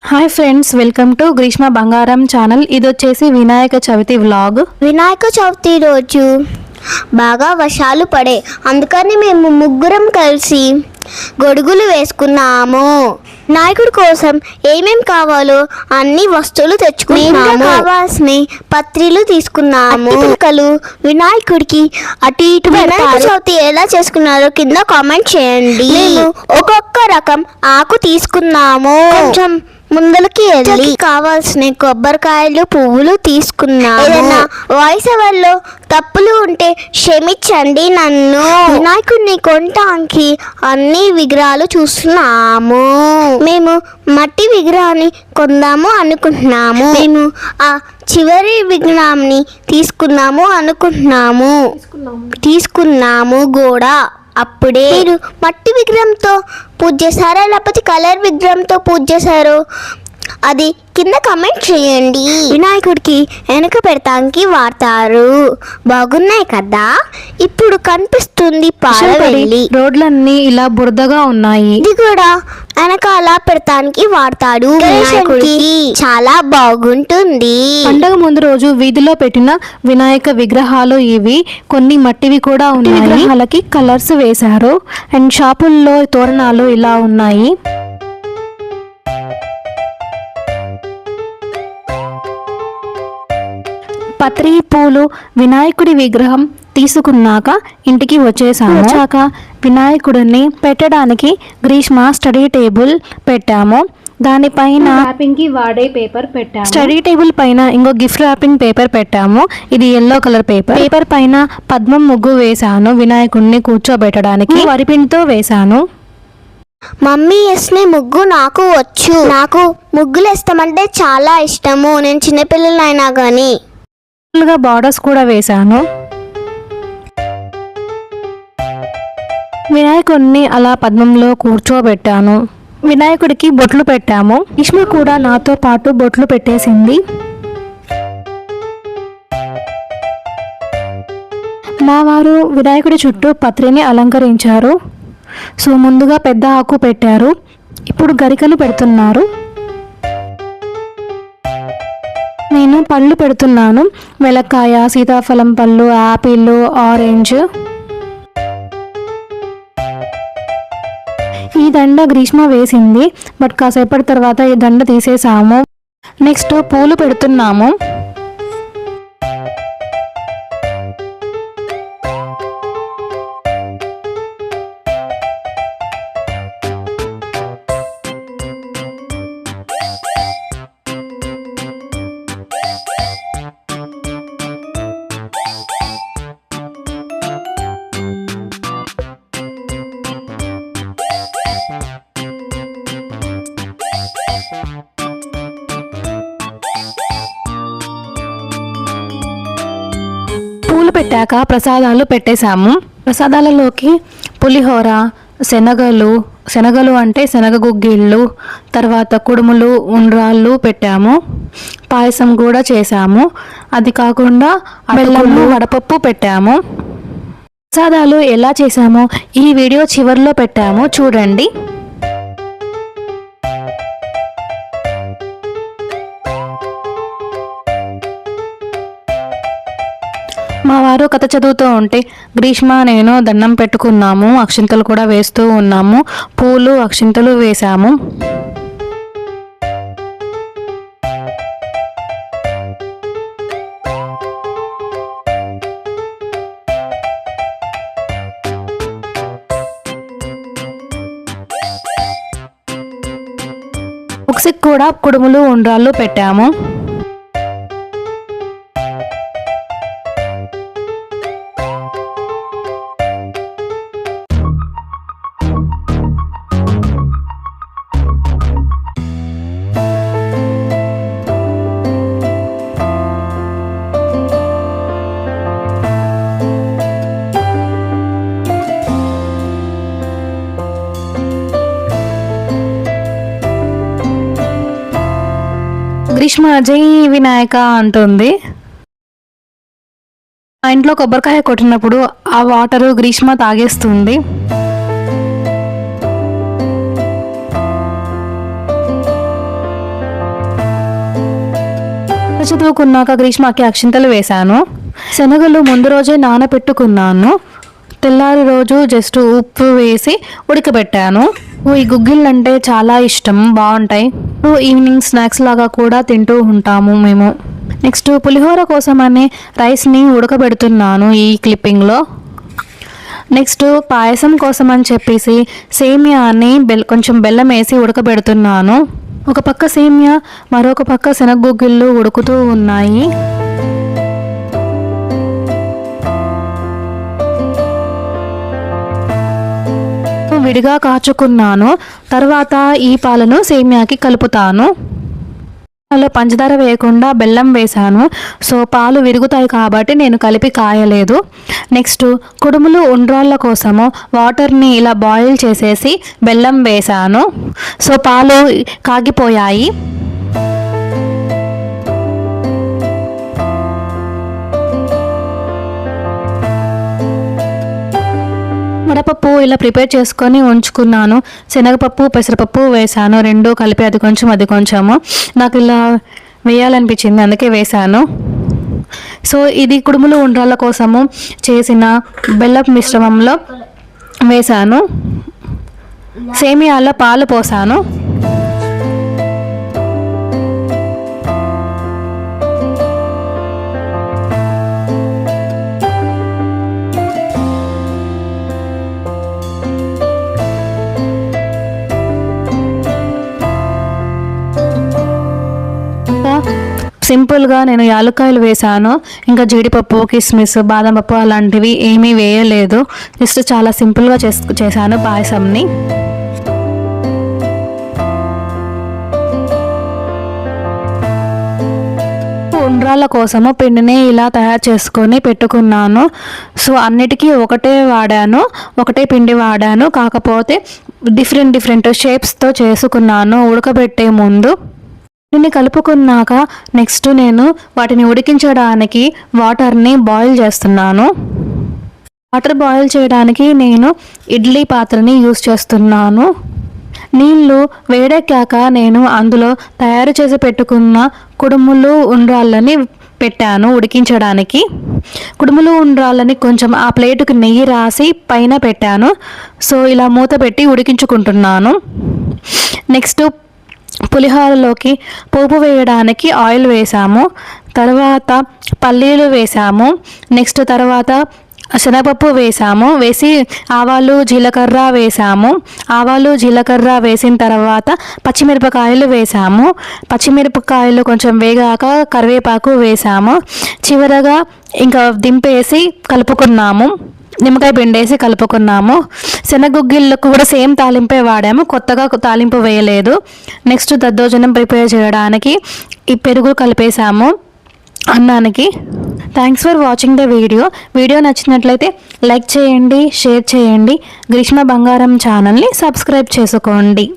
Hi friends, welcome to Greeshma బంగారం channel. ఇది వచ్చేసి వినాయక చవితి వ్లాగ్. వినాయక చవితి రోజు బాగా వర్షాలు పడే, అందుకని మేము ముగ్గురం కలిసి గొడుగులు వేసుకున్నాము. నాయకుడి కోసం ఏమేం కావాలో అన్ని వస్తువులు తెచ్చుకున్నాము. కావాల్సిన పత్రిలు తీసుకున్నాము. పిల్లలు వినాయకుడికి అటు ఇటు వినాయక చవితి ఎలా చేసుకున్నారో కింద కామెంట్ చేయండి. మేము ఒక్కొక్క రకం ఆకు తీసుకున్నాము. కొంచెం ముందలకి వెళ్ళి కావాల్సిన కొబ్బరికాయలు, పువ్వులు తీసుకున్నాము. ఏదైనా వాయిస్ ఓవర్లో తప్పులు ఉంటే క్షమించండి నన్ను. వినాయకుడిని కొనటానికి అన్ని విగ్రహాలు చూస్తున్నాము. మేము మట్టి విగ్రహాన్ని కొందాము అనుకుంటున్నాము. మేము ఆ చివరి విగ్రహాన్ని తీసుకున్నాము కూడా. అప్పుడే మీరు మట్టి విగ్రహంతో పూజ చేశారా లేకపోతే కలర్ విగ్రహంతో పూజ చేశారో అది కింద కమెంట్ చేయండి. వినాయకుడికి వెనక పెడతానికి వాడతారు. బాగున్నాయి కదా. ఇప్పుడు కనిపిస్తుంది పాలవెల్లి. రోడ్లన్నీ ఇలా బురదగా ఉన్నాయి. ఇది కూడా వెనకాల పెడతానికి వాడతాడు. వినాయకుడికి చాలా బాగుంటుంది. పండగ ముందు రోజు వీధిలో పెట్టిన వినాయక విగ్రహాలు ఇవి. కొన్ని మట్టివి కూడా ఉన్నాయి. విగ్రహాలకి కలర్స్ వేశారు. అండ్ షాపుల్లో తోరణాలు ఇలా ఉన్నాయి. పత్రి, పూలు, వినాయకుడి విగ్రహం తీసుకున్నాక ఇంటికి వచ్చాక వినాయకుడిని పెట్టడానికి గ్రీష్మ స్టడీ టేబుల్ పెట్టాము. దానిపైన ర్యాపింగ్ కి వాడే పేపర్ పెట్టాము. స్టడీ టేబుల్ పైన ఇంకో గిఫ్ట్ ర్యాపింగ్ పేపర్ పెట్టాము. ఇది ఎల్లో కలర్ పేపర్ పైన పద్మం ముగ్గు వేశాను. వినాయకుడిని కూర్చోబెట్టడానికి వరిపిండితో వేశాను. మమ్మీ వేసిన ముగ్గు నాకు వచ్చు. నాకు ముగ్గులు వేస్తామంటే చాలా ఇష్టము. నేను చిన్నపిల్లలైనా కానీ బార్డర్స్ కూడా వేశాను. వినాయకుడిని అలా పద్మంలో కూర్చోబెట్టాను. వినాయకుడికి బొట్లు పెట్టాము. ఇష్మ కూడా నాతో పాటు బొట్లు పెట్టేసింది. మా వారు వినాయకుడి చుట్టూ పత్రిని అలంకరించారు. సో ముందుగా పెద్ద ఆకు పెట్టారు. ఇప్పుడు గరికలు పెడుతున్నారు. నేను పళ్ళు పెడుతున్నాను. వెలక్కాయ, సీతాఫలం పళ్ళు, యాపిల్, ఆరెంజ్. ఈ దండ గ్రీష్మ వేసింది. బట్ కాసేపటి తర్వాత ఈ దండ తీసేసాము. నెక్స్ట్ పూలు పెడుతున్నాము. పూలు పెట్టాక ప్రసాదాలు పెట్టేశాము. ప్రసాదాలలోకి పులిహోర, శనగలు అంటే శనగ గుగ్గిళ్ళు, తర్వాత కుడుములు, ఉండ్రాళ్ళు పెట్టాము. పాయసం కూడా చేశాము. అది కాకుండా బెల్లము, వడపప్పు పెట్టాము. ప్రసాదాలు ఎలా చేశామో ఈ వీడియో చివరిలో పెట్టాము, చూడండి. మా వారు కథ చదువుతూ ఉంటే గ్రీష్మ, నేను దండం పెట్టుకున్నాము. అక్షింతలు కూడా వేస్తూ ఉన్నాము. పూలు, అక్షింతలు వేశాము. బుక్స్కి కూడా కుడుములు, ఉండ్రాళ్ళు పెట్టాము. గ్రీష్మ జై వినాయక అంటుంది. మా ఇంట్లో కొబ్బరికాయ కొట్టినప్పుడు ఆ వాటరు గ్రీష్మ తాగేస్తుంది. చదువుకున్నాక గ్రీష్మకి అక్షింతలు వేశాను. శనగలు ముందు రోజే నానబెట్టుకున్నాను. తెల్లారి రోజు జస్ట్ ఉప్పు వేసి ఉడకబెట్టాను. ఈ గుగ్గిళ్ళు అంటే చాలా ఇష్టం, బాగుంటాయి. ఈవినింగ్ స్నాక్స్ లాగా కూడా తింటూ ఉంటాము మేము. నెక్స్ట్ పులిహోర కోసమని రైస్ని ఉడకబెడుతున్నాను ఈ క్లిప్పింగ్లో. నెక్స్ట్ పాయసం కోసం అని చెప్పేసి సేమియాని కొంచెం బెల్లం వేసి ఉడకబెడుతున్నాను. ఒక పక్క సేమియా, మరొక పక్క శనగగుగ్గిళ్ళు ఉడుకుతూ ఉన్నాయి. విడిగా కాచుకున్నాను. తర్వాత ఈ పాలను సేమియాకి కలుపుతాను. అలా పంచదార వేయకుండా బెల్లం వేశాను. సో పాలు విరుగుతాయి కాబట్టి నేను కలిపి కాయలేదు. నెక్స్ట్ కుడుములు ఉండ్రాళ్ళ కోసము వాటర్ని ఇలా బాయిల్ చేసేసి బెల్లం వేశాను. సో పాలు కాగిపోయాయి. వడపప్పు ఇలా ప్రిపేర్ చేసుకొని ఉంచుకున్నాను. శనగపప్పు పెసరపప్పు వేసాను, రెండు కలిపి అది కొంచెము నాకు ఇలా వేయాలనిపించింది, అందుకే వేసాను. సో ఇది కుడుములు ఉండ్రాళ్ళ కోసము చేసిన బెల్లపు మిశ్రమంలో వేసాను. సేమియాలో పాలు పోసాను. సింపుల్గా నేను యాలక్కాయలు వేసాను. ఇంకా జీడిపప్పు, కిస్మిస్, బాదం పప్పు అలాంటివి ఏమీ వేయలేదు. జస్ట్ చాలా సింపుల్గా చేశాను పాయసంని. ఉండ్రాళ్ళ కోసము పిండిని ఇలా తయారు చేసుకొని పెట్టుకున్నాను. సో అన్నిటికీ ఒకటే పిండి వాడాను. కాకపోతే డిఫరెంట్ షేప్స్తో చేసుకున్నాను ఉడకబెట్టే ముందు. దీన్ని కలుపుకున్నాక నెక్స్ట్ నేను వాటిని ఉడికించడానికి వాటర్ని బాయిల్ చేస్తున్నాను. వాటర్ బాయిల్ చేయడానికి నేను ఇడ్లీ పాత్రని యూస్ చేస్తున్నాను. నీళ్ళు వేడెక్కాక నేను అందులో తయారు చేసి పెట్టుకున్న కుడుములు ఉండ్రాళ్ళని పెట్టాను ఉడికించడానికి. కుడుములు ఉండ్రాళ్ళని కొంచెం ఆ ప్లేటుకి నెయ్యి రాసి పైన పెట్టాను. సో ఇలా మూత పెట్టి ఉడికించుకుంటున్నాను. నెక్స్ట్ పులిహోరలోకి పోపు వేయడానికి ఆయిల్ వేసాము. తర్వాత పల్లీలు వేసాము. నెక్స్ట్ తర్వాత శనగపప్పు వేసి ఆవాలు జీలకర్ర వేసాము. ఆవాలు జీలకర్ర వేసిన తర్వాత పచ్చిమిరపకాయలు వేసాము. పచ్చిమిరపకాయలు కొంచెం వేగాక కరివేపాకు వేసాము. చివరగా ఇంకా దింపేసి కలుపుకున్నాము. నిమ్మకాయ పిండేసి కలుపుకున్నాము. శనగగుగ్గిళ్ళకు కూడా సేమ్ తాలింపే వాడాము, కొత్తగా తాలింపు వేయలేదు. నెక్స్ట్ దద్దోజనం ప్రిపేర్ చేయడానికి ఈ పెరుగు కలిపేసాము అన్నానికి. Thanks for watching the video నచ్చినట్లయితే లైక్ చేయండి, షేర్ చేయండి. గ్రీష్మ బంగారం ఛానల్ని సబ్స్క్రైబ్ చేసుకోండి.